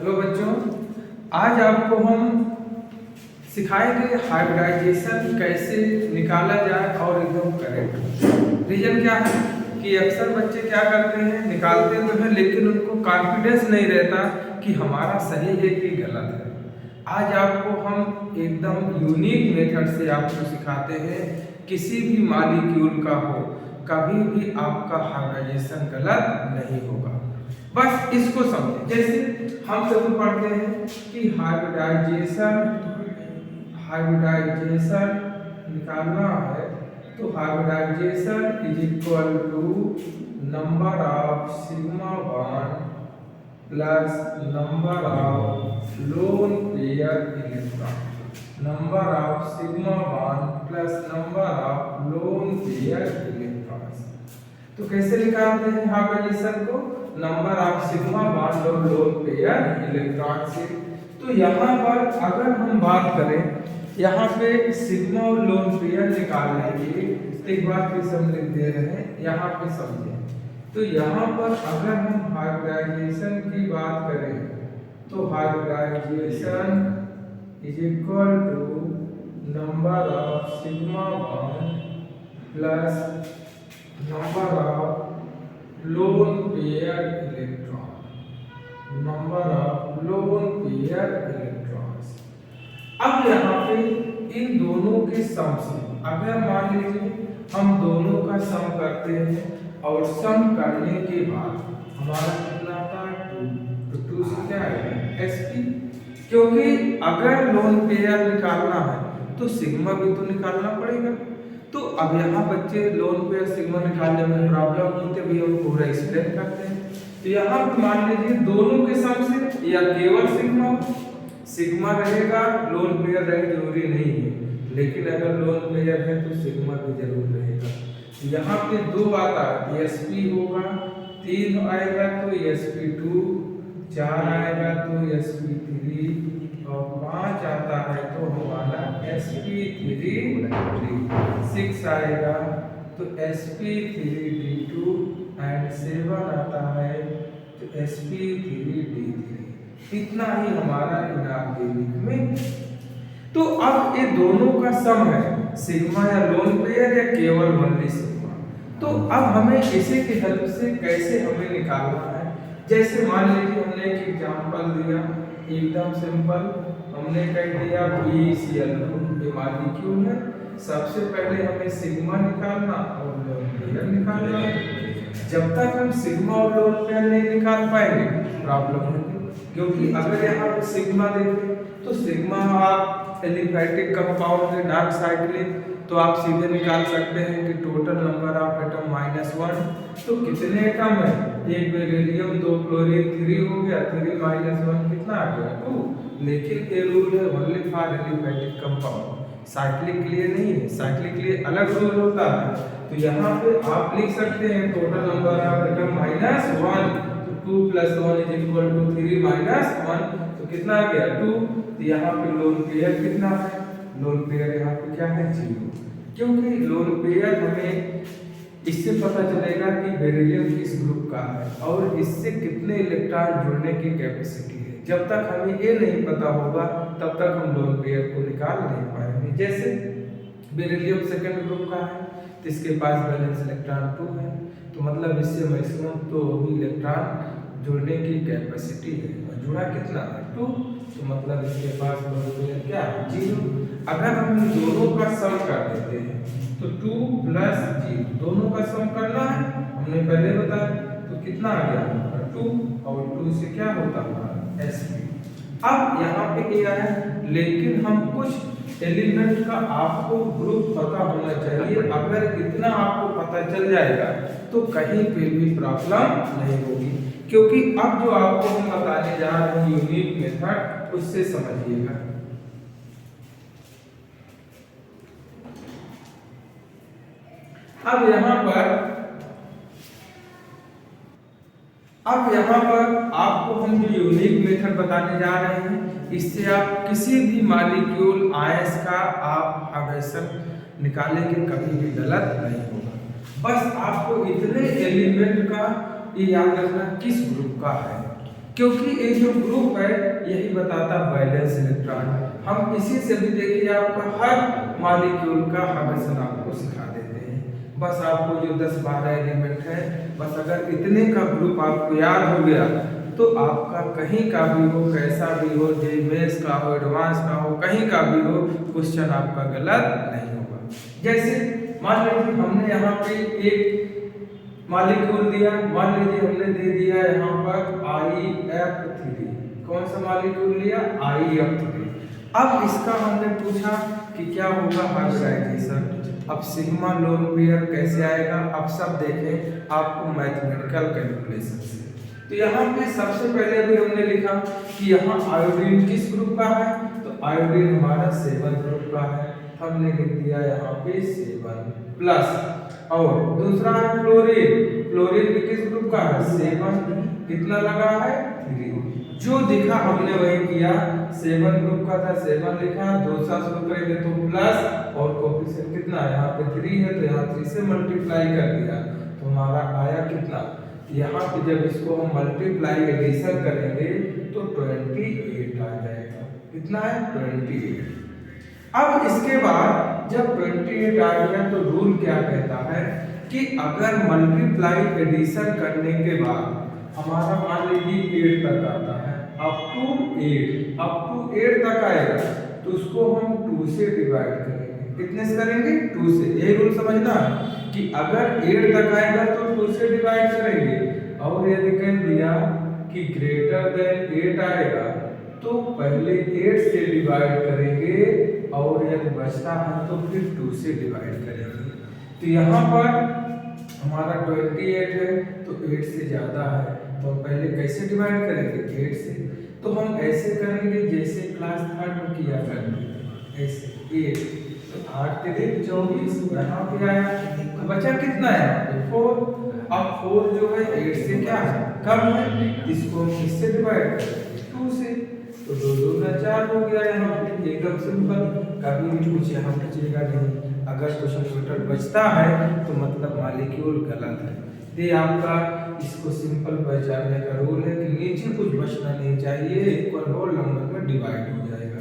Hello बच्चों, आज आपको हम सिखाएंगे हाइब्रिडाइजेशन कैसे निकाला जाए और एकदम करेक्ट। रीजन क्या है कि अक्सर बच्चे क्या करते हैं, निकालते तो हैं लेकिन उनको कॉन्फिडेंस नहीं रहता कि हमारा सही है कि गलत है। आज आपको हम एकदम यूनिक मेथड से आपको सिखाते हैं, किसी भी मॉलिक्यूल का हो कभी भी आपका हाइब्रिडाइजेशन गलत नहीं होगा। बस इसको समझें। जैसे हम सभी पढ़ते हैं कि हाइब्रिडाइजेशन निकालना है तो hybridization is equal to number of sigma bond plus number of lone pair electron. Number of sigma bond plus number of lone pair electrons. तो कैसे निकालते हैं हाइब्रिडाइजेशन को? नंबर ऑफ सिग्मा बॉन्ड और लोन पेयर इलेक्ट्रॉन से। तो यहाँ पर अगर हम बात करें, यहाँ पे सिग्मा और लोन पेयर निकालने के एक बार फिर से हम लिख दे रहे हैं, यहाँ पे समझें। तो यहाँ पर अगर हम हाइब्रिडाइजेशन की बात करें तो hybridization is equal to number of sigma bond plus number of lone pair electron. Number of lone pair electrons. अब यहाँ पे इन दोनों के सम से अगर मान लीजिए हम दोनों का सम करते हैं और सम करने के बाद हमारा कितना आता है 2। तो 2 से क्या आएगा sp। क्योंकि अगर लोन पेयर निकालना है तो सिग्मा भी तो निकालना पड़ेगा। तो अब यहाँ बच्चे लोन पेयर सिग्मा निकालने में प्रॉब्लम होती है, हम पूरा एक्सप्लेन करते हैं। तो यहाँ पे मान लीजिए दोनों के सम से या केवल सिग्मा रहेगा, लोन पेयर रहेगा जरूरी नहीं है, लेकिन अगर लोन पेयर है तो सिग्मा भी जरूर रहेगा। यहाँ पे 2 आता है sp होगा, 3 आएगा तो sp2, 4 आएगा तो sp3 और 5 आता है तो हमारा sp3, 6 आएगा तो sp3d2 एंड 7 आता है तो sp3d3। इतना ही हमारा इनऑर्गेनिक में। तो अब ये दोनों का सम है सिग्मा या लोन पेयर या केवल ओनली सिग्मा। तो अब हमें इसी की हेल्प से कैसे हमें निकालना है। जैसे मान लीजिए हमने एक एग्जांपल दिया, एकदम सिंपल। हमने कह दिया BeCl2 ये मॉलिक्यूल है। सबसे पहले हमें सिग्मा निकालना और लोन पेयर निकालना है। जब तक हम सिग्मा और लोन पेयर नहीं निकाल पाएंगे प्रॉब्लम होगी। क्योंकि अगर यहाँ पे सिग्मा देखें तो सिग्मा आप एलिफैटिक कंपाउंड है डार्क साइक्लिक, तो आप सीधे निकाल सकते हैं कि टोटल नंबर ऑफ एटम -1। तो कितने एटम है? 1 बेरिलियम, 2 क्लोरीन, 3 हो गया, 3 - 1 कितना आ गया 2। लेकिन ये रूल है only for aliphatic compound, cyclic के लिए नहीं है। साइक्लिक के लिए अलग रूल होता है। तो यहाँ पे आप लिख सकते हैं टोटल नंबर ऑफ एटम -1, तो 2 + 1 = 3 - 1, तो कितना आ गया 2। तो यहाँ पे लोन पेयर कितना है? लोन पेयर यहाँ पे क्या है 0। क्योंकि लोन पेयर हमें इससे पता चलेगा कि बेरिलियम किस ग्रुप का है और इससे कितने इलेक्ट्रॉन जुड़ने की कैपेसिटी है। जब तक हमें ये नहीं पता होगा तब तक हम लोन पेयर को निकाल नहीं पाएंगे। जैसे बेरिलियम सेकंड ग्रुप का है तो इसके पास बैलेंस इलेक्ट्रॉन 2 है, तो मतलब इससे मैक्सिमम 2 इलेक्ट्रॉन जुड़ने की कैपेसिटी है और जुड़ा कितना है 2। तो मतलब इसके पास लोन पेयर क्या है 0। अगर हम इन दोनों का सम कर देते हैं तो 2 + 0 दोनों का सम करना है, हमने पहले बताया। तो कितना आ गया हमारा 2 और 2 से क्या होता है sp। अब यहाँ पे क्या है, लेकिन हम कुछ एलिमेंट का आपको ग्रुप पता होना चाहिए। अगर इतना आपको पता चल जाएगा तो कहीं पे भी प्रॉब्लम नहीं होगी। क्योंकि अब जो आपको हम बताने जा रहे हैं यूनिक मेथड, उससे समझिएगा। अब यहाँ पर आपको हम जो यूनिक मेथड बताने जा रहे हैं, इससे आप किसी भी मॉलिक्यूल आयंस का आप हाइब्रिडेशन निकालेंगे कभी भी गलत नहीं होगा। बस आपको इतने एलिमेंट का ये याद रखना किस ग्रुप का है। क्योंकि ये जो ग्रुप है यही बताता बैलेंस इलेक्ट्रॉन। हम इसी से भी देखिए आपका हर मॉलिक्यूल का हमेशा आपको सिखा देते हैं। बस आपको जो 10-12 एलिमेंट है, बस अगर इतने का ग्रुप आपको याद हो गया तो आपका कहीं का भी हो, कैसा भी हो, जेईमेंस का हो, एडवांस का हो, कहीं का भी हो, क्वेश्चन आपका गलत नहीं होगा। जैसे मान लीजिए हमने यहाँ पे एक मॉलिक्यूल दिया, मान लीजिए हमने दे दिया यहाँ पर IF3। कौन सा मॉलिक्यूल लिया? IF3। अब इसका हमने पूछा कि क्या होगा हाइब्रिडाइजेशन। अब सिग्मा लोन पेयर कैसे आएगा, अब सब देखें आपको मैथमेटिकल कैलकुलेशन से। तो यहाँ पे सबसे पहले भी हमने लिखा कि यहाँ आयोडीन किस ग्रुप का है, तो आयोडीन हमारा 7 ग्रुप का है। हमने लिख दिया यहाँ पे 7 प्लस, और दूसरा है फ्लोरीन। फ्लोरीन भी किस ग्रुप का है? 7। कितना लगा है? 3। जो दिखा हमने वही किया, 7 ग्रुप का था 7 लिखा, दूसरा शुरू करेंगे तो प्लस, और कोफिशिएंट कितना है यहाँ पे 3 है तो यहाँ 3 से मल्टीप्लाई कर दिया तो हमारा आया कितना। यहाँ पे जब इसको हम मल्टीप्लाई एडिशन करेंगे तो 28 आ जाएगा। कितना है? 28। अब इसके बाद जब 28 आ गया तो रूल क्या कहता है कि अगर मल्टीप्लाई एडिशन करने के बाद हमारा मान लीजिए 8 तक आता है, अप टू 8 तक आएगा तो उसको हम 2 से डिवाइड करेंगे। कितने से करेंगे? 2 से। यही रूल समझना कि अगर 8 तक आएगा तो 2 से डिवाइड करेंगे, और यदि कह दिया कि ग्रेटर देन 8 आएगा तो पहले 8 से डिवाइड करेंगे, और यदि बचता है तो फिर 2 से डिवाइड करेंगे। तो यहाँ पर हमारा 28 है तो 8 से ज़्यादा है तो हम पहले कैसे डिवाइड करेंगे? 8 से। तो हम ऐसे करेंगे जैसे क्लास 3 में किया करते थे, ऐसे 8 तो 8 3 24 यहाँ पे आया तो बचा कितना है? 4। अब 4 जो है 8 से क्या है? कम है, इसको हम किससे डिवाइड करेंगे? 2 से। तो 2 2 का 4 हो गया यहाँ पे, एकदम सिंपल। कभी भी कुछ यहाँ बचेगा नहीं। अगर क्वेश्चन पेपर बचता है तो मतलब मॉलिक्यूल गलत है। ये आपका इसको सिंपल पहचानने का रूल है कि नीचे कुछ बचना नहीं चाहिए, इक्वल होल नंबर में डिवाइड हो जाएगा।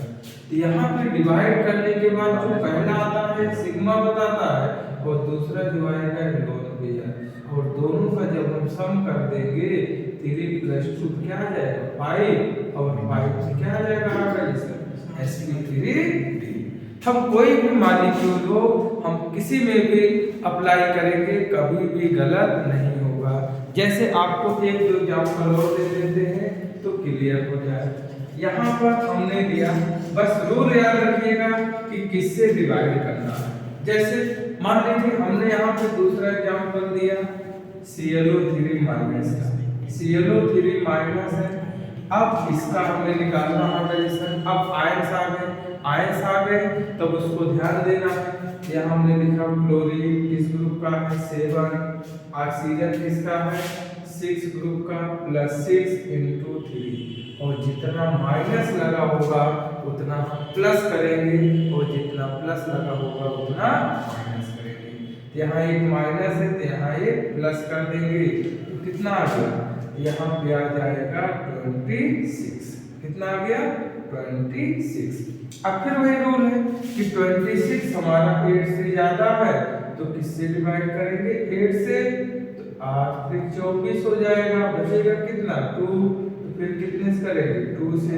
यहाँ पे डिवाइड करने के बाद जो पहला आता है सिग्मा बताता है, और दूसरा जो आएगा लोन पेयर, और दोनों का जब हम सम कर देंगे 3 + 2 क्या आ जाएगा? 5, और 5 से क्या आ जाएगा आपका sp3d। हम कोई भी मॉलिक्यूल हो हम किसी में भी अप्लाई करेंगे कभी भी गलत नहीं होगा। जैसे आपको एक दो एग्जांपल और दे देते हैं तो क्लियर हो जाए। यहाँ पर हमने दिया, बस रूल याद रखिएगा कि किससे डिवाइड करना है। जैसे मान लीजिए हमने यहाँ पे दूसरा एग्जांपल दिया ClO3 माइनस का, ClO3 माइनस है। अब इसका हमें निकालना है रेडिएशन। अब आयंस आ गए तब उसको ध्यान देना है। यहाँ हमने लिखा क्लोरीन किस ग्रुप का है? 7। ऑक्सीजन किसका है? 6 ग्रुप का, +6 × 3, और जितना माइनस लगा होगा उतना प्लस करेंगे, और जितना प्लस लगा होगा उतना माइनस करेंगे। यहाँ एक माइनस है तो यहाँ एक प्लस कर देंगे तो कितना आ गया? यहाँ पे आ जाएगा 26। कितना आ गया? 26। अब फिर वही रूल है कि 26 हमारा 8 से ज्यादा है तो किससे डिवाइड करेंगे? 8 से। तो 8 3 24 हो जाएगा, बचेगा कितना? 2। तो फिर कितने से करेंगे? 2 से।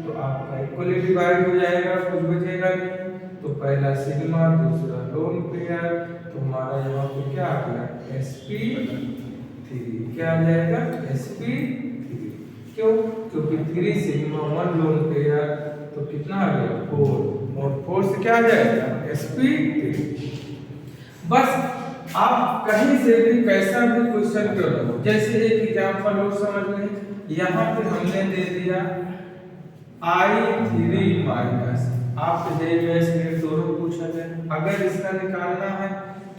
तो आपका इक्वली डिवाइड हो जाएगा, कुछ बचेगा नहीं। तो पहला सिग्मा, दूसरा लोन पेयर, तो हमारा यहाँ पे क्या आ गया? sp3। क्या आ जाएगा? sp3। क्यों? क्योंकि 3 सिग्मा 1 लोन पेयर तो कितना आ गया? 4, और 4 से क्या आ जाएगा? sp3। बस आप कहीं से भी कैसा भी क्वेश्चन क्यों लो, जैसे एक एग्जांपल और समझ लें। यहाँ पे हमने दे दिया I3 माइनस, आपसे जेईमेंस में दोनों पूछा जाए। अगर इसका निकालना है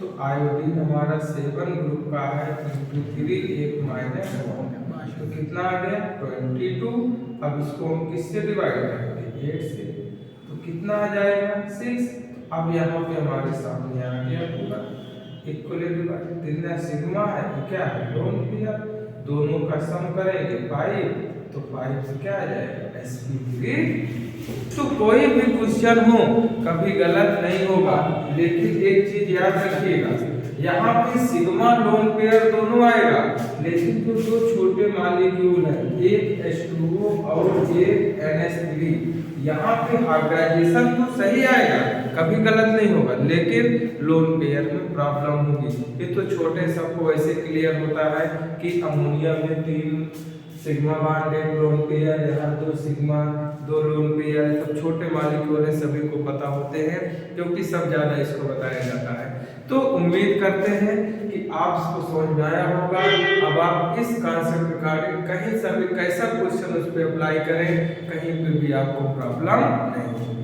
तो आयोडीन हमारा 7 ग्रुप का है, × 3 1 माइनस, तो कितना आ गया? 22। अब इसको हम किससे डिवाइड करेंगे? 8 से। तो कितना आ जाएगा? 6। अब यहाँ पे हमारे सामने आ गया पूरा इक्वली डिवाइड। सिग्मा है तो क्या है? लोन पेयर, दोनों का सम करेंगे 5, तो 5 से क्या आ जाएगा sp3। तो कोई भी क्वेश्चन हो कभी गलत नहीं होगा, लेकिन एक चीज याद रखिएगा, यहाँ पे सिग्मा लोन पेयर दोनों आएगा, लेकिन जो दो छोटे मॉलिक्यूल है, एक H2O और एक NH3, यहाँ पे हाइब्रिडाइजेशन तो सही आएगा, कभी गलत नहीं होगा, लेकिन लोन पेयर में प्रॉब्लम होगी। ये तो छोटे सबको वैसे क्लियर होता है कि अमोनिया में 3 सिग्मा बॉन्ड एक लोन पेयर, यहाँ 2 सिग्मा 2 लोन पेयर, सब छोटे मॉलिक्यूल है, सभी को पता होते हैं, क्योंकि सब ज़्यादा इसको बताया जाता है। तो उम्मीद करते हैं कि आपको समझ में आया होगा। अब आप इस कॉन्सेप्ट रिगार्डिंग कहीं से भी कैसा क्वेश्चन उस पर अप्लाई करें, कहीं पे भी आपको प्रॉब्लम नहीं होगी।